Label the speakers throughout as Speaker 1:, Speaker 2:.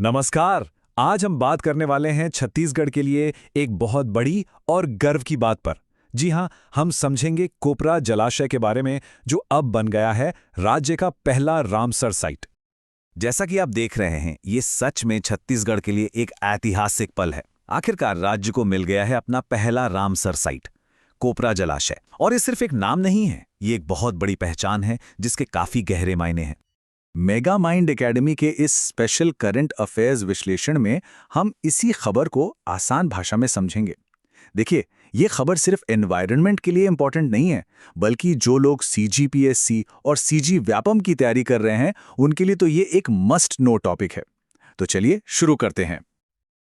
Speaker 1: नमस्कार। आज हम बात करने वाले हैं छत्तीसगढ़ के लिए एक बहुत बड़ी और गर्व की बात पर। जी हां, हम समझेंगे कोपरा जलाशय के बारे में, जो अब बन गया है राज्य का पहला रामसर साइट।
Speaker 2: जैसा कि आप देख रहे हैं, ये सच में छत्तीसगढ़ के लिए एक ऐतिहासिक पल है। आखिरकार राज्य को मिल गया है अपना पहला रामसर साइट, कोपरा जलाशय। और ये सिर्फ एक नाम नहीं है, ये एक बहुत बड़ी पहचान है जिसके काफी गहरे मायने हैं। मेगा माइंड एकेडमी के इस स्पेशल करंट अफेयर्स विश्लेषण में हम इसी खबर को आसान भाषा में समझेंगे। देखिए, ये खबर सिर्फ एनवायरनमेंट के लिए इंपॉर्टेंट नहीं है, बल्कि जो लोग सीजीपीएससी और सीजी व्यापम की तैयारी कर रहे हैं, उनके लिए तो ये एक मस्ट नो टॉपिक है। तो चलिए शुरू करते हैं।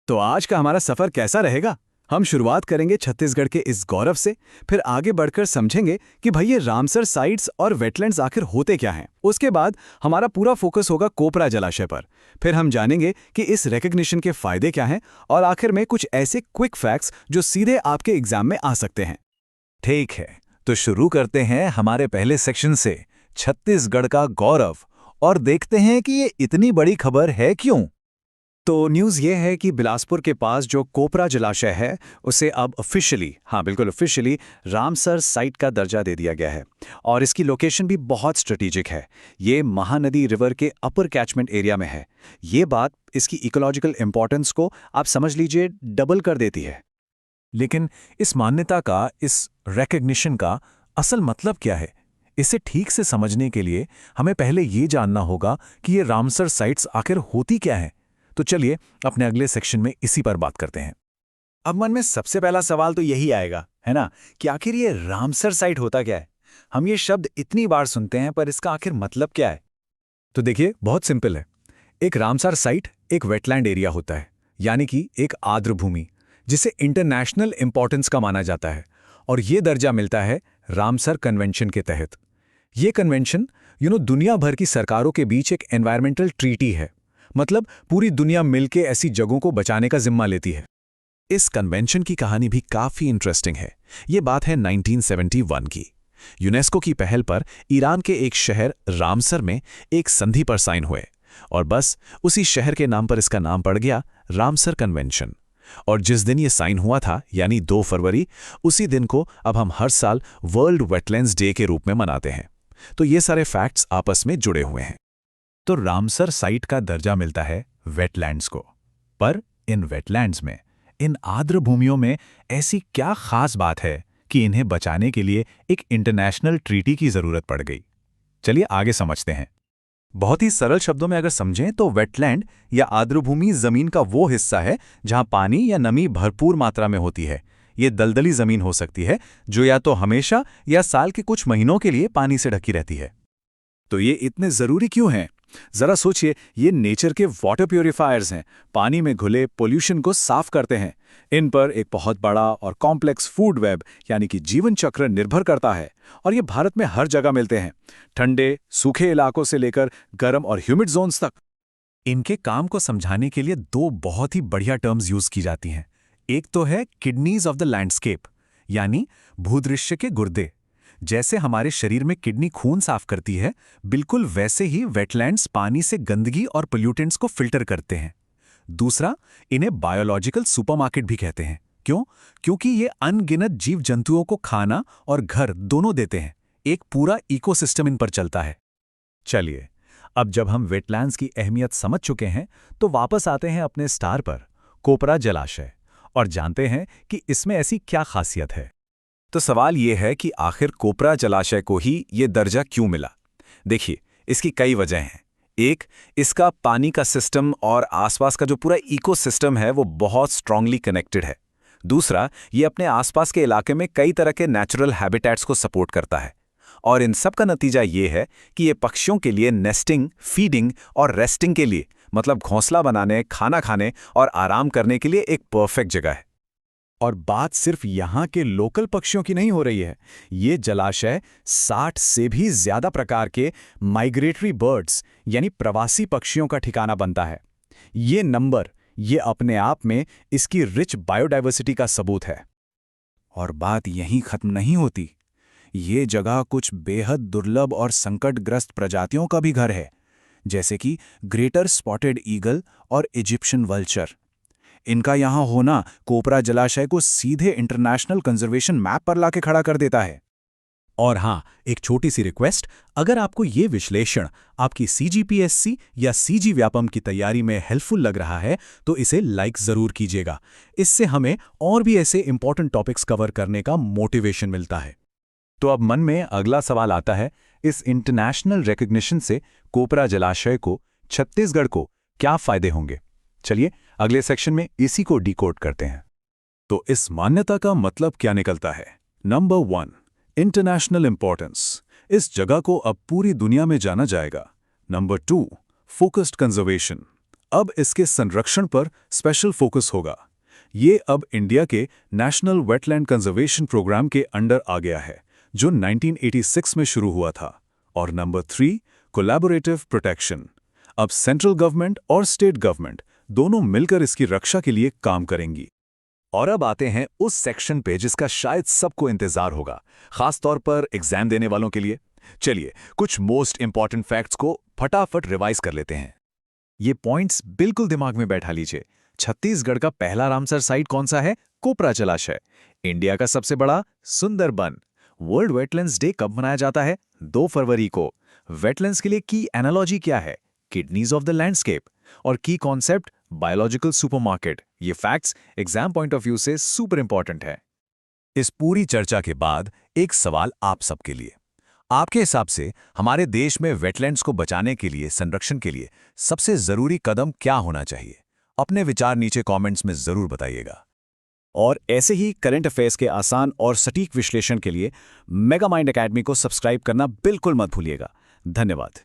Speaker 1: तो आज का हमारा सफर कैसा रहेगा? हम शुरुआत करेंगे छत्तीसगढ़ के इस गौरव से, फिर आगे बढ़कर समझेंगे कि भाई ये रामसर साइट्स और वेटलैंड्स आखिर होते क्या हैं। उसके बाद हमारा पूरा फोकस होगा कोपरा जलाशय पर। फिर हम जानेंगे कि इस रिकग्निशन के फायदे क्या हैं, और आखिर में कुछ ऐसे क्विक फैक्ट्स जो सीधे आपके एग्जाम में आ सकते हैं।
Speaker 2: ठीक है, तो शुरू करते हैं हमारे पहले सेक्शन से, छत्तीसगढ़ का गौरव, और देखते हैं कि ये इतनी बड़ी खबर है क्यों।
Speaker 1: तो न्यूज़ ये है कि बिलासपुर के पास जो कोपरा जलाशय है, उसे अब ऑफिशियली, हाँ बिल्कुल ऑफिशियली, रामसर साइट का दर्जा दे दिया गया है। और इसकी लोकेशन भी बहुत स्ट्रेटेजिक है। ये महानदी रिवर के अपर कैचमेंट एरिया में है। ये बात इसकी इकोलॉजिकल इंपॉर्टेंस को आप समझ लीजिए डबल कर देती है।
Speaker 2: लेकिन इस मान्यता का, इस रिकग्निशन का असल मतलब क्या है? इसे ठीक से समझने के लिए हमें पहले ये जानना होगा कि ये रामसर साइट्स आखिर होती क्या है। तो चलिए अपने अगले सेक्शन में इसी पर बात करते हैं।
Speaker 1: अब मन में सबसे पहला सवाल तो यही आएगा, है ना, कि आखिर ये रामसर साइट होता क्या है? हम ये शब्द इतनी बार सुनते हैं, पर इसका आखिर मतलब क्या है? तो देखिए, बहुत सिंपल है। एक रामसर साइट एक वेटलैंड एरिया होता है, यानी कि एक आर्द्र भूमि, जिसे इंटरनेशनल इंपॉर्टेंस का माना जाता है। और ये दर्जा मिलता है रामसर कन्वेंशन के तहत। ये कन्वेंशन दुनिया भर की सरकारों के बीच एक एनवायरमेंटल ट्रीटी है। मतलब पूरी दुनिया मिलके ऐसी जगहों को बचाने का जिम्मा लेती है।
Speaker 2: इस कन्वेंशन की कहानी भी काफी इंटरेस्टिंग है। ये बात है 1971 की। यूनेस्को की पहल पर ईरान के एक शहर रामसर में एक संधि पर साइन हुए, और बस उसी शहर के नाम पर इसका नाम पड़ गया रामसर कन्वेंशन। और जिस दिन ये साइन हुआ था, यानी 2 फरवरी, उसी दिन को अब हम हर साल वर्ल्ड वेटलैंड्स डे के रूप में मनाते हैं। तो ये सारे फैक्ट्स आपस में जुड़े हुए हैं। तो रामसर साइट का दर्जा मिलता है वेटलैंड्स को। पर इन वेटलैंड्स में, इन आर्द्र भूमियों में ऐसी क्या खास बात है कि इन्हें बचाने के लिए एक इंटरनेशनल ट्रीटी की जरूरत पड़ गई? चलिए आगे समझते हैं। बहुत ही सरल शब्दों में अगर समझें तो वेटलैंड या आर्द्र भूमि जमीन का वो हिस्सा है जहां पानी या नमी भरपूर मात्रा में होती है। ये दलदली जमीन हो सकती है जो या तो हमेशा या साल के कुछ महीनों के लिए पानी से ढकी रहती है।
Speaker 1: तो ये इतने जरूरी क्यों हैं? जरा सोचिए, ये नेचर के वाटर प्यूरिफायर्स हैं, पानी में घुले पोल्यूशन को साफ करते हैं। इन पर एक बहुत बड़ा और कॉम्प्लेक्स फूड वेब यानी कि जीवन चक्र निर्भर करता है। और ये भारत में हर जगह मिलते हैं, ठंडे सूखे इलाकों से लेकर गर्म और ह्यूमिड जोन्स तक।
Speaker 2: इनके काम को समझाने के लिए 2 बहुत ही बढ़िया टर्म्स यूज की जाती हैं। एक तो है किडनीज ऑफ द लैंडस्केप, यानी भूदृश्य के गुर्दे। जैसे हमारे शरीर में किडनी खून साफ करती है, बिल्कुल वैसे ही वेटलैंड्स पानी से गंदगी और पोल्यूटेंट्स को फिल्टर करते हैं। दूसरा, इन्हें बायोलॉजिकल सुपरमार्केट भी कहते हैं। क्यों? क्योंकि ये अनगिनत जीव जंतुओं को खाना और घर दोनों देते हैं। एक पूरा इकोसिस्टम इन पर चलता है। चलिए, अब जब हम वेटलैंड्स की अहमियत समझ चुके हैं, तो वापस आते हैं अपने स्टार पर, कोपरा जलाशय, और जानते हैं कि इसमें ऐसी क्या खासियत है। तो सवाल ये है कि आखिर कोपरा जलाशय को ही ये दर्जा क्यों मिला? देखिए, इसकी कई वजह हैं। एक, इसका पानी का सिस्टम और आसपास का जो पूरा इकोसिस्टम है वो बहुत स्ट्रांगली कनेक्टेड है। दूसरा, ये अपने आसपास के इलाके में कई तरह के नेचुरल हैबिटेट्स को सपोर्ट करता है। और इन सब का नतीजा ये है कि ये पक्षियों के लिए नेस्टिंग, फीडिंग और रेस्टिंग के लिए, मतलब घोंसला बनाने, खाना खाने और आराम करने के लिए एक परफेक्ट जगह है।
Speaker 1: और बात सिर्फ यहाँ के लोकल पक्षियों की नहीं हो रही है। ये जलाशय 60 से भी ज्यादा प्रकार के माइग्रेटरी बर्ड्स यानी प्रवासी पक्षियों का ठिकाना बनता है। ये नंबर, ये अपने आप में इसकी रिच बायोडाइवर्सिटी का सबूत है। और बात यहीं खत्म नहीं होती। ये जगह कुछ बेहद दुर्लभ और संकटग्रस्त प्रजातियों का भी घर है,
Speaker 2: जैसे कि ग्रेटर स्पॉटेड ईगल और इजिप्शियन वल्चर। इनका यहाँ होना कोपरा जलाशय को सीधे इंटरनेशनल कंजर्वेशन मैप पर लाके खड़ा कर देता है।
Speaker 1: और हाँ, एक छोटी सी रिक्वेस्ट, अगर आपको ये विश्लेषण आपकी CGPSC या CG व्यापम की तैयारी में हेल्पफुल लग रहा है तो इसे लाइक ज़रूर कीजिएगा। इससे हमें और भी ऐसे इंपॉर्टेंट टॉपिक्स कवर करने का मोटिवेशन मिलता है। तो अब मन में अगला सवाल आता है, इस इंटरनेशनल रिकॉग्निशन से कोपरा जलाशय को, छत्तीसगढ़ को क्या फायदे होंगे? चलिए अगले सेक्शन में इसी को डिकोड करते हैं।
Speaker 2: तो इस मान्यता का मतलब क्या निकलता है? Number 1, international importance. इस जगह को अब पूरी दुनिया में जाना जाएगा। Number 2, focused conservation. अब इसके संरक्षण पर स्पेशल फोकस होगा। ये अब इंडिया के नेशनल वेटलैंड कंजर्वेशन प्रोग्राम के अंडर आ गया है, जो 1986 में शुरू हुआ था। और नंबर 3, कोलैबोरेटिव प्रोटेक्शन। अब सेंट्रल गवर्नमेंट और स्टेट गवर्नमेंट दोनों मिलकर इसकी रक्षा के लिए काम करेंगी।
Speaker 1: और अब आते हैं उस सेक्शन पे जिसका शायद सबको इंतजार होगा, खासतौर पर एग्जाम देने वालों के लिए। चलिए कुछ मोस्ट इंपॉर्टेंट फैक्ट्स को फटाफट रिवाइज कर लेते हैं। ये पॉइंट्स बिल्कुल दिमाग में बैठा लीजिए। छत्तीसगढ़ का पहला रामसर साइट कौन सा है? कोपरा जलाशय। इंडिया का सबसे बड़ा सुंदरबन। वर्ल्ड वेटलैंड्स डे कब मनाया जाता है? 2 फरवरी को। वेटलैंड्स के लिए की एनालॉजी क्या है? Kidneys of the landscape. और की कॉन्सेप्ट बायोलॉजिकल सुपरमार्केट। ये facts exam point of view से सुपर इंपॉर्टेंट है।
Speaker 2: इस पूरी चर्चा के बाद एक सवाल आप सबके लिए। आपके हिसाब से हमारे देश में वेटलैंड्स को बचाने के लिए, संरक्षण के लिए सबसे जरूरी कदम क्या होना चाहिए? अपने विचार नीचे कमेंट्स में जरूर बताइएगा।
Speaker 1: और ऐसे ही करंट अफेयर्स के आसान और सटीक विश्लेषण के लिए मेगा माइंड एकेडमी को सब्सक्राइब करना बिल्कुल मत भूलिएगा। धन्यवाद।